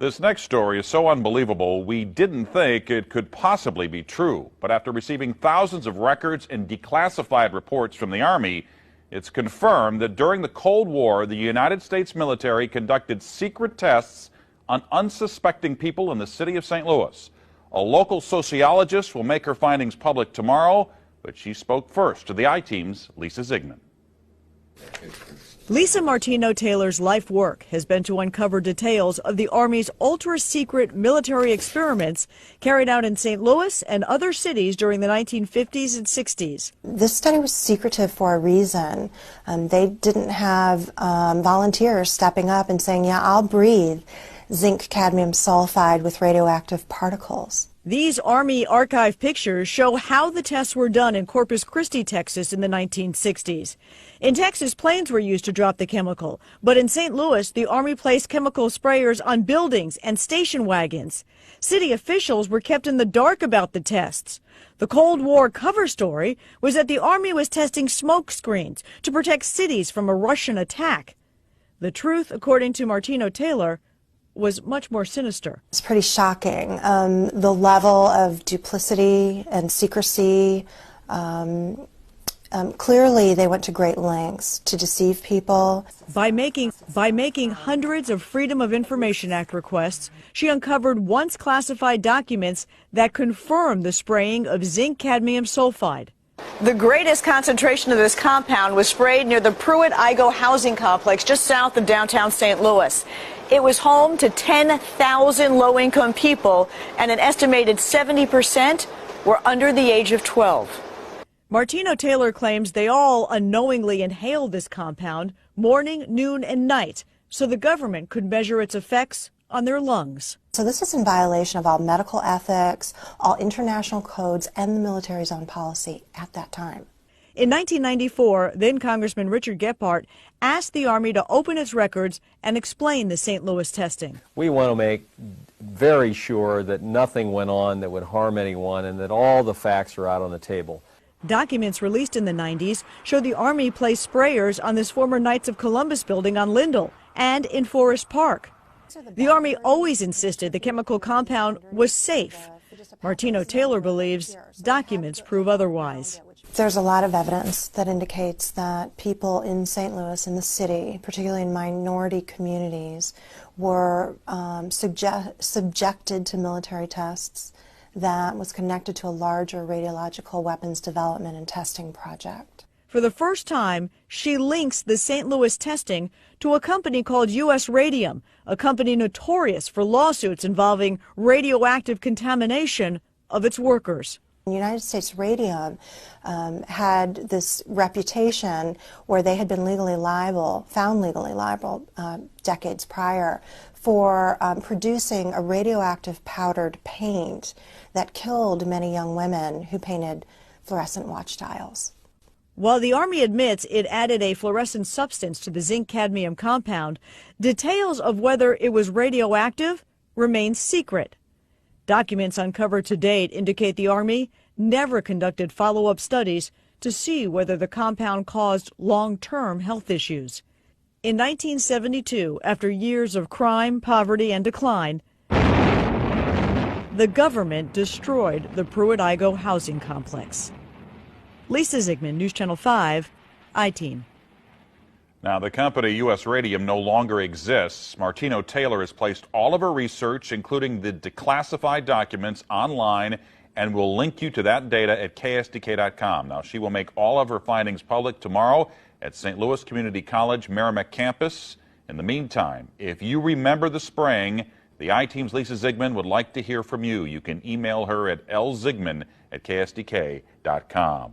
This next story is so unbelievable, we didn't think it could possibly be true. But after receiving thousands of records and declassified reports from the Army, it's confirmed that during the Cold War, the United States military conducted secret tests on unsuspecting people in the city of St. Louis. A local sociologist will make her findings public tomorrow, but she spoke first to the I-Team's Lisa Ziegman. Lisa Martino Taylor's life work has been to uncover details of the Army's ultra-secret military experiments carried out in St. Louis and other cities during the 1950s and 60s. This study was secretive for a reason. They didn't have volunteers stepping up and saying, yeah, I'll breathe zinc cadmium sulfide with radioactive particles. These Army archive pictures show how the tests were done in Corpus Christi, Texas in the 1960s. In Texas, planes were used to drop the chemical, but in St. Louis, the Army placed chemical sprayers on buildings and station wagons. City officials were kept in the dark about the tests. The Cold War cover story was that the Army was testing smoke screens to protect cities from a Russian attack. The truth, according to Martino Taylor, was much more sinister. It's pretty shocking. The level of duplicity and secrecy, clearly they went to great lengths to deceive people. By making hundreds of Freedom of Information Act requests, she uncovered once classified documents that confirmed the spraying of zinc cadmium sulfide. The greatest concentration of this compound was sprayed near the Pruitt-Igoe housing complex just south of downtown St. Louis. It was home to 10,000 low-income people, and an estimated 70% were under the age of 12. Martino Taylor claims they all unknowingly inhaled this compound morning, noon, and night, so the government could measure its effects on their lungs. So this is in violation of all medical ethics, all international codes, and the military's own policy at that time. In 1994, then Congressman Richard Gephardt asked the Army to open its records and explain the St. Louis testing. We want to make very sure that nothing went on that would harm anyone and that all the facts are out on the table. Documents released in the 90s show the Army placed sprayers on this former Knights of Columbus building on Lindell and in Forest Park. The Army always insisted the chemical compound was safe. Martino Taylor believes documents prove otherwise. There's a lot of evidence that indicates that people in St. Louis, in the city, particularly in minority communities, were subjected to military tests that was connected to a larger radiological weapons development and testing project. For the first time, she links the St. Louis testing to a company called U.S. Radium, a company notorious for lawsuits involving radioactive contamination of its workers. United States Radium had this reputation where they had been found legally liable decades prior for producing a radioactive powdered paint that killed many young women who painted fluorescent watch dials. While the Army admits it added a fluorescent substance to the zinc cadmium compound, details of whether it was radioactive remain secret. Documents uncovered to date indicate the Army never conducted follow-up studies to see whether the compound caused long-term health issues. In 1972, after years of crime, poverty, and decline, the government destroyed the Pruitt-Igoe housing complex. Lisa Ziegman, News Channel 5, I-Team. Now, the company U.S. Radium no longer exists. Martino Taylor has placed all of her research, including the declassified documents, online, and will link you to that data at ksdk.com. Now, she will make all of her findings public tomorrow at St. Louis Community College Merrimack campus. In the meantime, if you remember the spraying, the I-Team's Lisa Ziegman would like to hear from you. You can email her at lziegman@ksdk.com.